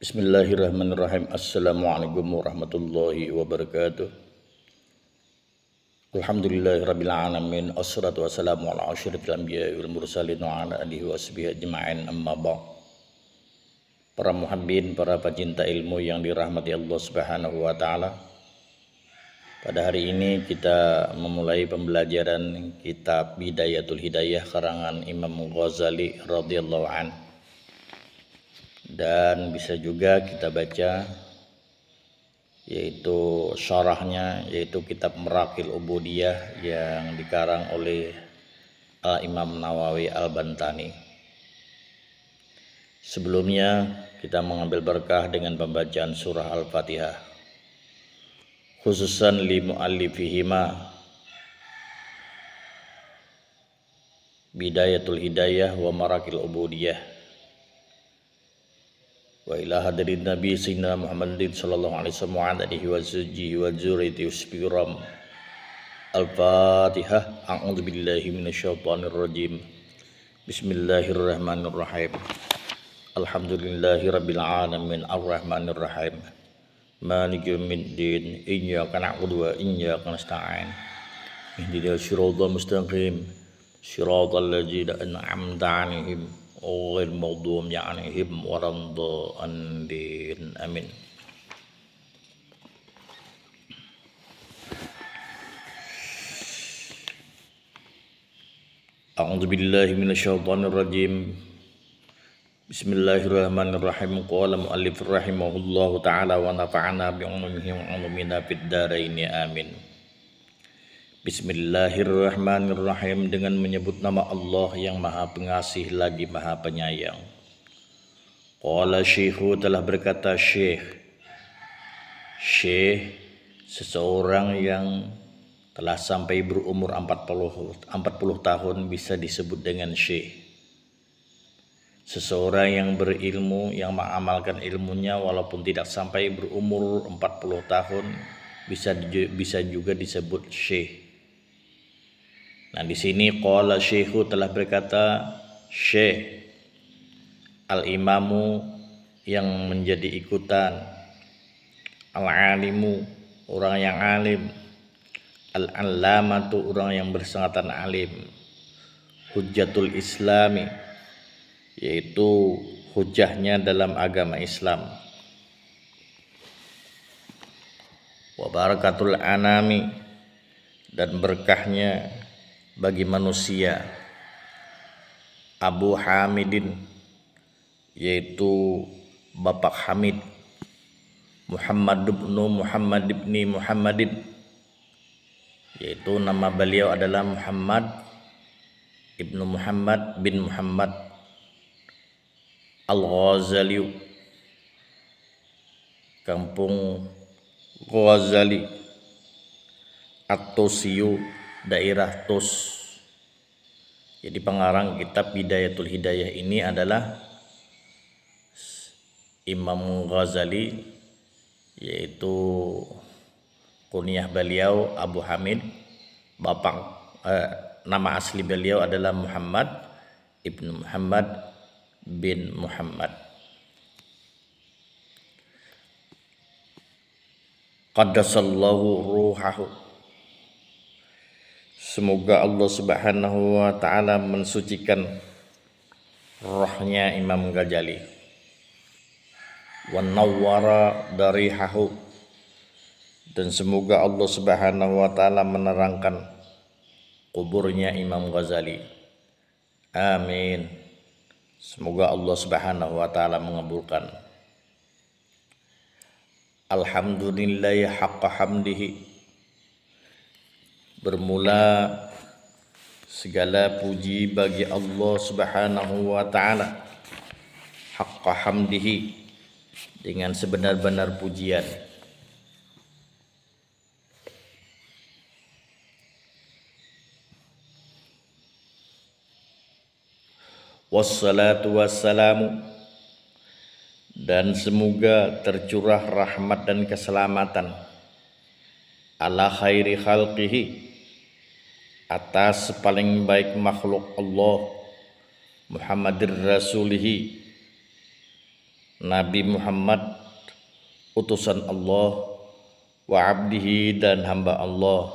Bismillahirrahmanirrahim. Assalamualaikum warahmatullahi wabarakatuh. Alhamdulillahirabbil alamin. Assalatu wassalamu ala asyrofil anbiya'i wal mursalin wa ala alihi washabihi ajma'in, amma ba'd. Para muhibbin, para pecinta ilmu yang dirahmati Allah Subhanahu wa taala. Pada hari ini kita memulai pembelajaran kitab Bidayatul Hidayah karangan Imam Ghazali radhiyallahu anhu. Dan bisa juga kita baca yaitu syarahnya, yaitu kitab Merakil Ubudiyah yang dikarang oleh Imam Nawawi Al-Bantani. Sebelumnya kita mengambil berkah dengan pembacaan surah Al-Fatihah, khususan li muallifihima Bidayatul Hidayah wa Merakil Ubudiyah. Wa ila hadirin Nabi Sayyidina Muhammadin sallallahu alaihi wasallam wa alihi wa sahbihi wa dzurriyyati wasbiram. Al-Fatihah. A'udzu billahi minasyaitonir rajim. Bismillahirrahmanirrahim. Alhamdulillahirabbil alamin arrahmanir rahim. Maliki yaumiddin. Iyyaka na'budu wa iyyaka nasta'in. Ihdinas siratal mustaqim. Siratal ladzina an'amta 'alaihim ghairil maghdubi 'alaihim waladdallin. Amin. A'udzu billahi minasyaitonir rajim. Bismillahirrahmanirrahim. Qala mu'allif rahimahullahu ta'ala wa nafa'ana bi 'ulumihi wa 'ulumina fid dharain. Amin. Bismillahirrahmanirrahim. Dengan menyebut nama Allah yang Maha Pengasih lagi Maha Penyayang. Qala syekhu, telah berkata syekh. Syekh seseorang yang telah sampai berumur 40 tahun bisa disebut dengan syekh. Seseorang yang berilmu, yang mengamalkan ilmunya walaupun tidak sampai berumur 40 tahun bisa juga disebut syekh. Nah, di sini qala syekhu, telah berkata syekh, al-imamu yang menjadi ikutan, al-alimu orang yang alim, al-allamatu orang yang bersangatan alim, hujjatul islami yaitu hujahnya dalam agama Islam, wa barakatul anami dan berkahnya bagi manusia, Abu Hamidin yaitu Bapak Hamid, Muhammad ibni Muhammadin yaitu nama beliau adalah Muhammad ibnu Muhammad bin Muhammad Al-Ghazali, kampung Ghazali, At-Tusiyu, daerah Tus. Jadi pengarang kitab Bidayatul Hidayah ini adalah Imam Ghazali, yaitu kunyah beliau Abu Hamid, nama asli beliau adalah Muhammad ibnu Muhammad bin Muhammad. Qaddasallahu ruhahu, semoga Allah Subhanahu wa ta'ala mensucikan rohnya Imam Ghazali. Wa nawwara darihahu, dan semoga Allah Subhanahu wa ta'ala menerangkan kuburnya Imam Ghazali. Amin. Semoga Allah Subhanahu wa ta'ala mengabulkan. Alhamdulillahi haqqa hamdihi, bermula segala puji bagi Allah Subhanahu wa ta'ala, haqqa hamdihi, dengan sebenar-benar pujian. Wassalatu wassalamu, dan semoga tercurah rahmat dan keselamatan ala khairi khalqihi, atas paling baik makhluk Allah, Muhammadir Rasulihi, Nabi Muhammad utusan Allah, wa abdihi dan hamba Allah,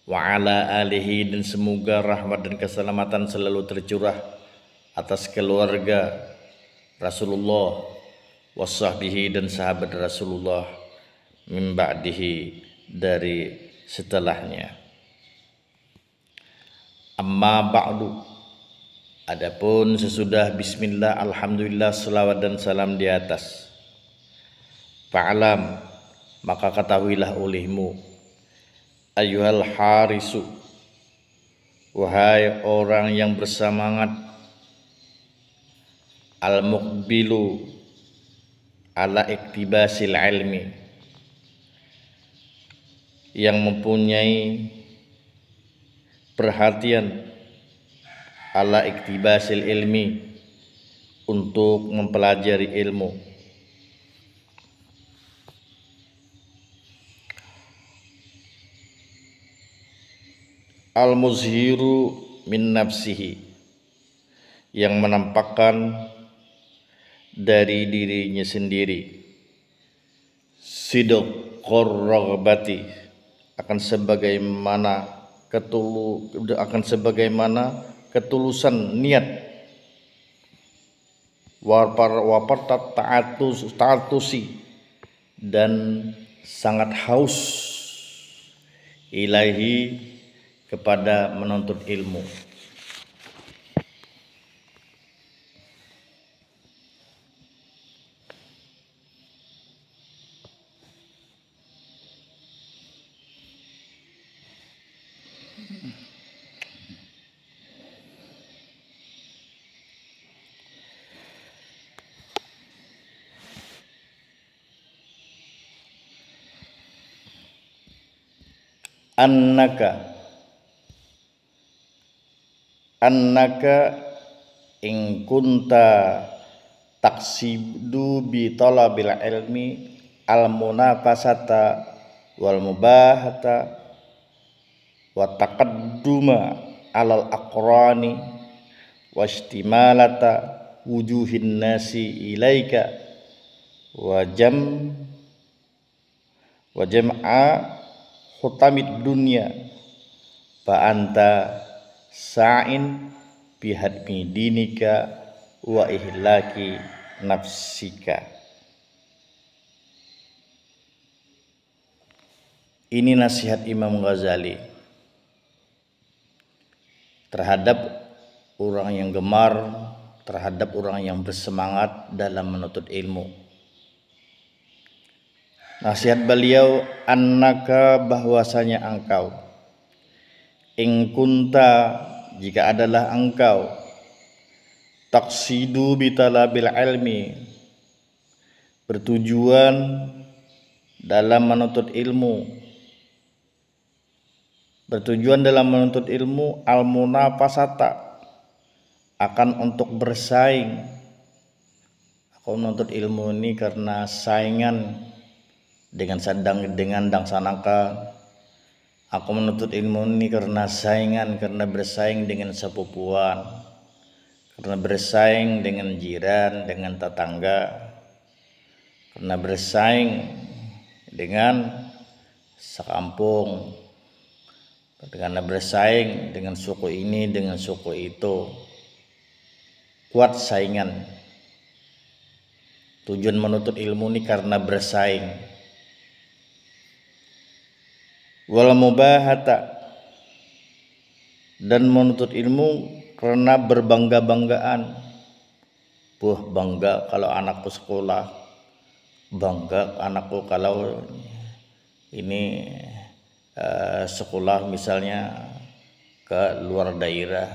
wa ala alihi dan semoga rahmat dan keselamatan selalu tercurah atas keluarga Rasulullah, wa sahbihi dan sahabat Rasulullah, min ba'dihi dari setelahnya. Amma ba'du, adapun sesudah bismillah, alhamdulillah, selawat dan salam di atas, fa'alam, maka ketahuilah olehmu, ayyuhal harisu, wahai orang yang bersemangat, al-muqbilu ala iktibasil ilmi, yang mempunyai perhatian ala iktibasil ilmi, untuk mempelajari ilmu. Al-muzhiru min nafsihi, yang menampakkan dari dirinya sendiri, sidqur raghbati, akan sebagaimana ketulusan niat, wapartat ta'atusi, dan sangat haus, ilahi, kepada menuntut ilmu. Annaka in kunta taqsidu bi talabil ilmi al munafasata wal mubahata wa taqadduma alal aqrani wa istimalata wujuhin nasi ilaika wa jam'a hutamid dunya, fa anta sa'in bihadmi dinika wa ihlaki nafsika. Ini nasihat Imam Ghazali terhadap orang yang gemar, terhadap orang yang bersemangat dalam menuntut ilmu. Nasihat beliau, annaka, bahwasanya engkau, in kunta, jika adalah engkau, taqsidu bitalabil ilmi, bertujuan dalam menuntut ilmu, al munafasata, akan untuk bersaing. Aku menuntut ilmu ini karena saingan dengan dangsanaka. Aku menuntut ilmu ini karena bersaing dengan sepupuan, karena bersaing dengan jiran, dengan tetangga, karena bersaing dengan sekampung, karena bersaing dengan suku ini, dengan suku itu. Kuat saingan. Tujuan menuntut ilmu ini karena bersaing. Wal mubahata, dan menuntut ilmu karena berbangga-banggaan. Bangga kalau anakku sekolah, bangga anakku kalau ini sekolah misalnya ke luar daerah,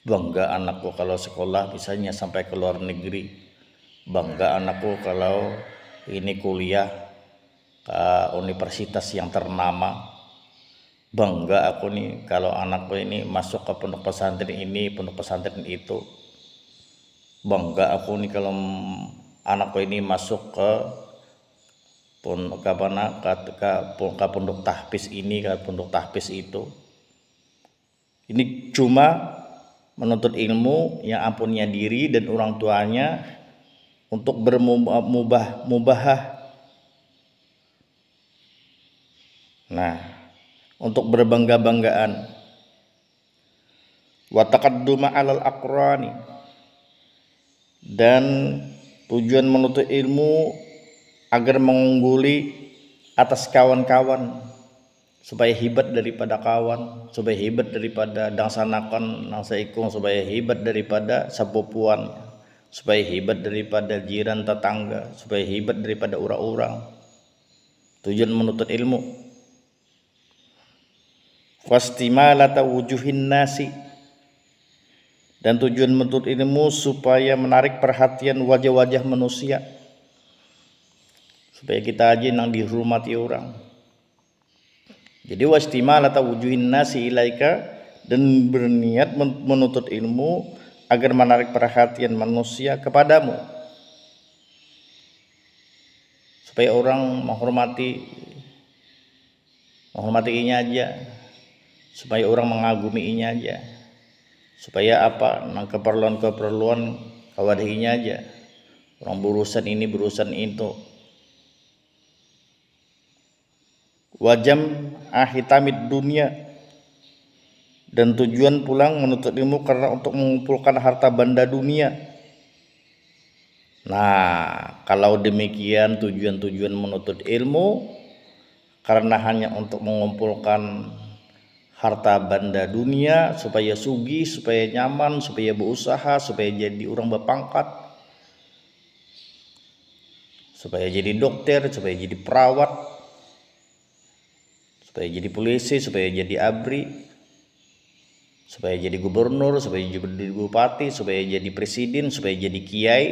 bangga anakku kalau sekolah misalnya sampai ke luar negeri, bangga anakku kalau ini kuliah ke universitas yang ternama, bangga aku nih kalau anakku ini masuk ke pondok pesantren ini, pondok pesantren itu, bangga aku nih kalau anakku ini masuk ke pondok tahfiz ini, ke pondok tahfiz itu. Ini cuma menuntut ilmu yang ampunnya diri dan orang tuanya untuk bermubahah. Nah, untuk berbangga-banggaan. Wa taqadduma 'alal aqrani, dan tujuan menuntut ilmu agar mengungguli atas kawan-kawan, supaya hebat daripada kawan, supaya hebat daripada dangsanakan nangsa ikung, supaya hebat daripada sapupuan, supaya hebat daripada jiran tetangga, supaya hebat daripada orang-orang. Tujuan menuntut ilmu. Wastimalata wujuhin nasi, dan tujuan menuntut ilmu supaya menarik perhatian wajah-wajah manusia, supaya kita aja yang dihormati orang. Jadi wastimalata wujuhin nasi ilaika, dan berniat menuntut ilmu agar menarik perhatian manusia kepadamu, supaya orang menghormatinya aja, supaya orang mengaguminya aja, supaya apa, keperluan-keperluan kawadihinya aja, orang berurusan ini berurusan itu. Wajam ahitamid dunia, dan tujuan pulang menuntut ilmu karena untuk mengumpulkan harta benda dunia. Nah, kalau demikian tujuan-tujuan menuntut ilmu karena hanya untuk mengumpulkan harta benda dunia, supaya sugih, supaya nyaman, supaya berusaha, supaya jadi orang berpangkat, supaya jadi dokter, supaya jadi perawat, supaya jadi polisi, supaya jadi abri, supaya jadi gubernur, supaya jadi bupati, supaya jadi presiden, supaya jadi kiai,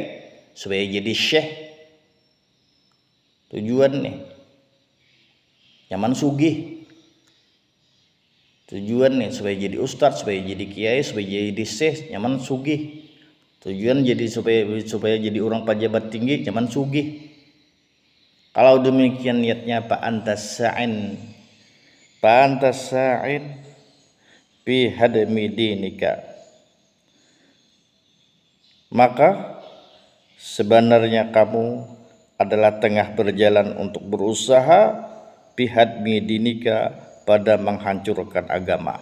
supaya jadi syekh. Tujuan nih nyaman sugih. Tujuan nih supaya jadi ustadz, supaya jadi kiai, supaya jadi syekh, nyaman sugih. Tujuan jadi supaya jadi orang pejabat tinggi, nyaman sugih. Kalau demikian niatnya Pak antas sa'in fi hadmi dinika, maka sebenarnya kamu adalah tengah berjalan untuk berusaha fi hadmi dinika, pada menghancurkan agama.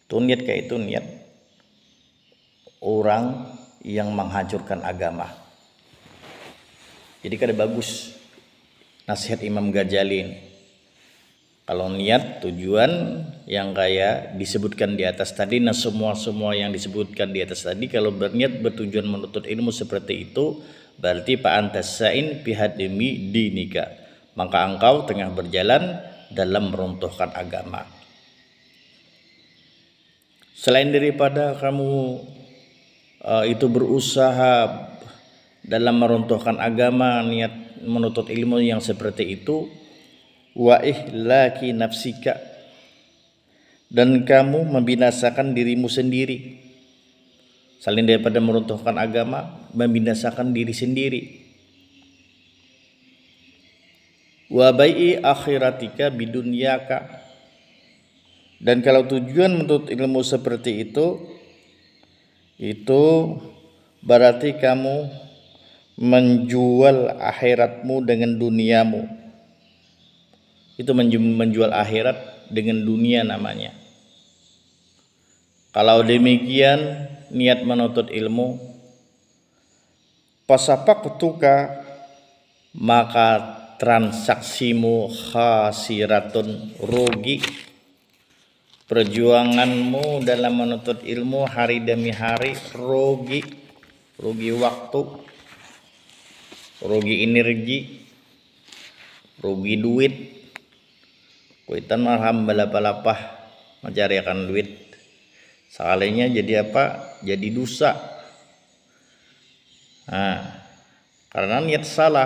Itu niat kayak itu niat orang yang menghancurkan agama. Jadi kada bagus nasihat Imam Ghazali ini. Kalau niat tujuan yang kayak disebutkan di atas tadi, nah semua yang disebutkan di atas tadi, kalau berniat bertujuan menuntut ilmu seperti itu, berarti Pak antas sa'in fi hadmi dinika, maka engkau tengah berjalan dalam meruntuhkan agama. Selain daripada kamu itu berusaha dalam meruntuhkan agama, niat menuntut ilmu yang seperti itu, wa ihlaki nafsika, dan kamu membinasakan dirimu sendiri. Selain daripada meruntuhkan agama, membinasakan diri sendiri. Wa bai'i akhiratika bidunyaka, dan kalau tujuan menuntut ilmu seperti itu berarti kamu menjual akhiratmu dengan duniamu. Itu menjual akhirat dengan dunia namanya. Kalau demikian niat menuntut ilmu, pasapaqtuka, maka transaksimu khasiratun, rugi. Perjuanganmu dalam menuntut ilmu hari demi hari rugi. Rugi waktu, rugi energi, rugi duit. Kuitan marham balapah mencari akan duit, sekalinya jadi apa? Jadi dosa. Nah, karena niat salah,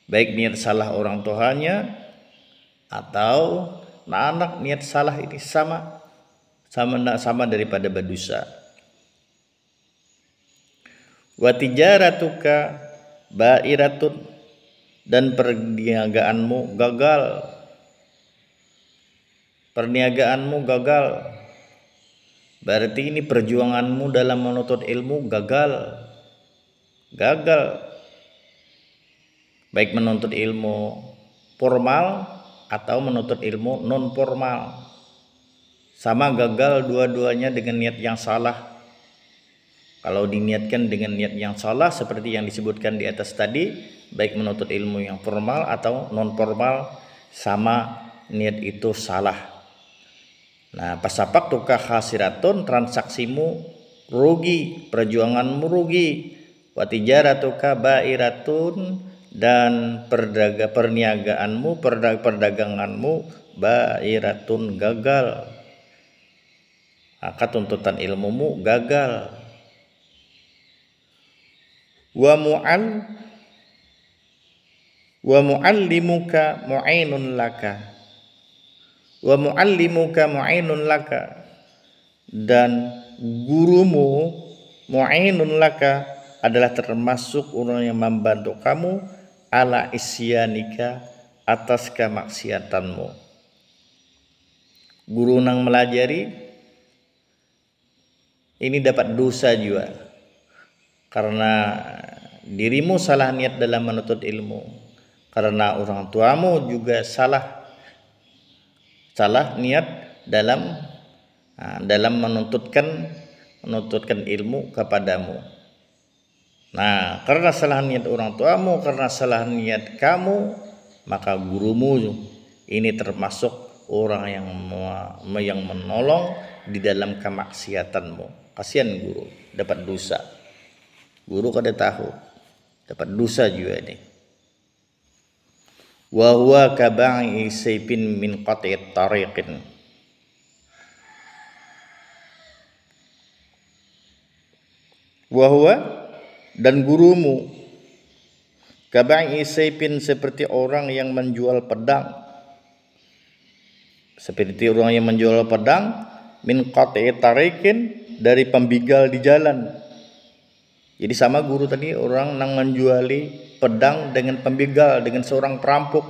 baik niat salah orang tuanya atau anak, niat salah ini sama daripada berdosa. Wa tijaratuka ba'iratun, dan perniagaanmu gagal. Berarti ini perjuanganmu dalam menuntut ilmu gagal. gagal, baik menuntut ilmu formal atau menuntut ilmu non formal, sama gagal dua-duanya dengan niat yang salah. Kalau diniatkan dengan niat yang salah seperti yang disebutkan di atas tadi, baik menuntut ilmu yang formal atau non formal, sama niat itu salah. Nah, pasapak tukah khasiratun, transaksimu rugi, perjuanganmu rugi. Watijaratuka bairatun, dan perniagaanmu, perdaganganmu bairatun, gagal. Maka tuntutan ilmumu gagal. Wa muallimuka mu'inun laka, wa muallimuka mu'inun laka, dan gurumu mu'inun laka adalah termasuk orang yang membantu kamu ala isyanika, atas kemaksiatanmu. Guru nang melajari ini dapat dosa juga karena dirimu salah niat dalam menuntut ilmu, karena orang tuamu juga salah niat dalam menuntutkan ilmu kepadamu. Nah, karena salah niat orang tuamu, karena salah niat kamu, maka gurumu ini termasuk orang yang menolong di dalam kemaksiatanmu. Kasihan guru, dapat dosa. Guru kada tahu, dapat dosa juga ini. Wa huwa kaba'i sayfin min qati'it tariqin. Wa huwa, dan gurumu, kaba'i sayfin, seperti orang yang menjual pedang. Seperti orang yang menjual pedang, min qati'it tariqin, dari pembigal di jalan. Jadi sama guru tadi, orang yang menjuali pedang dengan pembegal, dengan seorang perampok.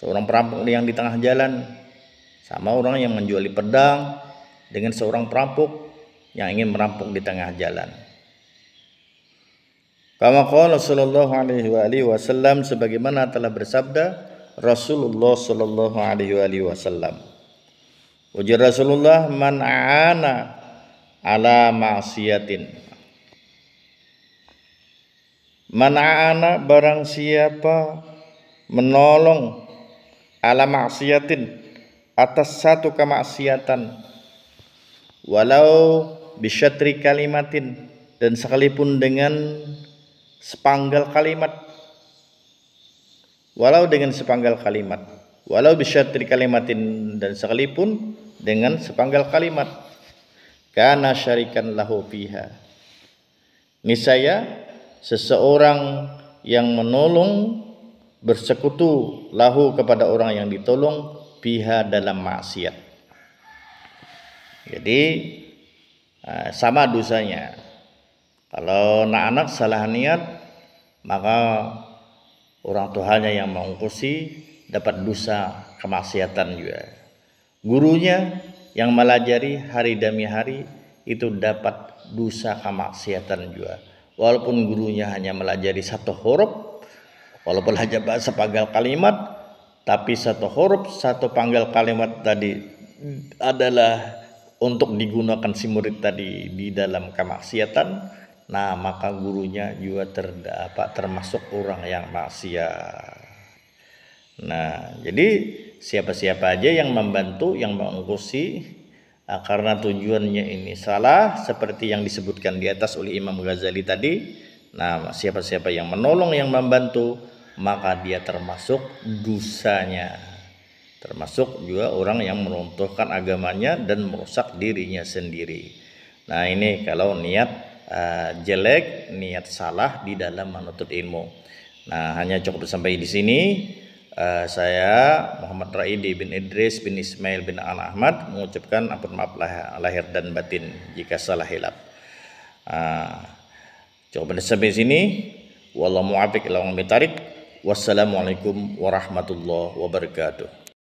Seorang perampok yang di tengah jalan, sama orang yang menjuali pedang dengan seorang perampok yang ingin merampok di tengah jalan. Kama qala sallallahu alaihi wasallam, sebagaimana telah bersabda Rasulullah sallallahu alaihi wasallam. Ujar Rasulullah, man aana ala ma'siyatin. Mana'ana, barang siapa menolong, ala ma'siyatin, atas satu kemaksiatan, walau bisyatri kalimatin, dan sekalipun dengan sepanggal kalimat, walau dengan sepanggal kalimat, walau bisyatri kalimatin, dan sekalipun dengan sepanggal kalimat, kana syarikan lahu fiha, niscaya seseorang yang menolong bersekutu lahu, kepada orang yang ditolong, fiha, dalam maksiat. Jadi sama dosanya. Kalau anak-anak salah niat, maka orang tuanya yang mengungkusi dapat dosa kemaksiatan juga. Gurunya yang melajari hari demi hari itu dapat dosa kemaksiatan juga. Walaupun gurunya hanya melajari satu huruf, walaupun hanya sepanggal kalimat, tapi satu huruf, satu panggal kalimat tadi adalah untuk digunakan si murid tadi di dalam kemaksiatan, nah maka gurunya juga termasuk orang yang maksiat. Nah, jadi siapa-siapa aja yang membantu, yang mengungkusi, karena tujuannya ini salah, seperti yang disebutkan di atas oleh Imam Ghazali tadi. Nah, siapa-siapa yang menolong, yang membantu, maka dia termasuk dosanya. Termasuk juga orang yang meruntuhkan agamanya dan merusak dirinya sendiri. Nah, ini kalau niat jelek, niat salah di dalam menuntut ilmu. Nah, hanya cukup sampai di sini. Saya Muhammad Raidi bin Idris bin Ismail bin Ahmad mengucapkan ampun maaf lahir dan batin jika salah hilap. Cukup sampai sini. Wallahu muwaffiq ila aqwamit thoriq. Wassalamualaikum warahmatullahi wabarakatuh.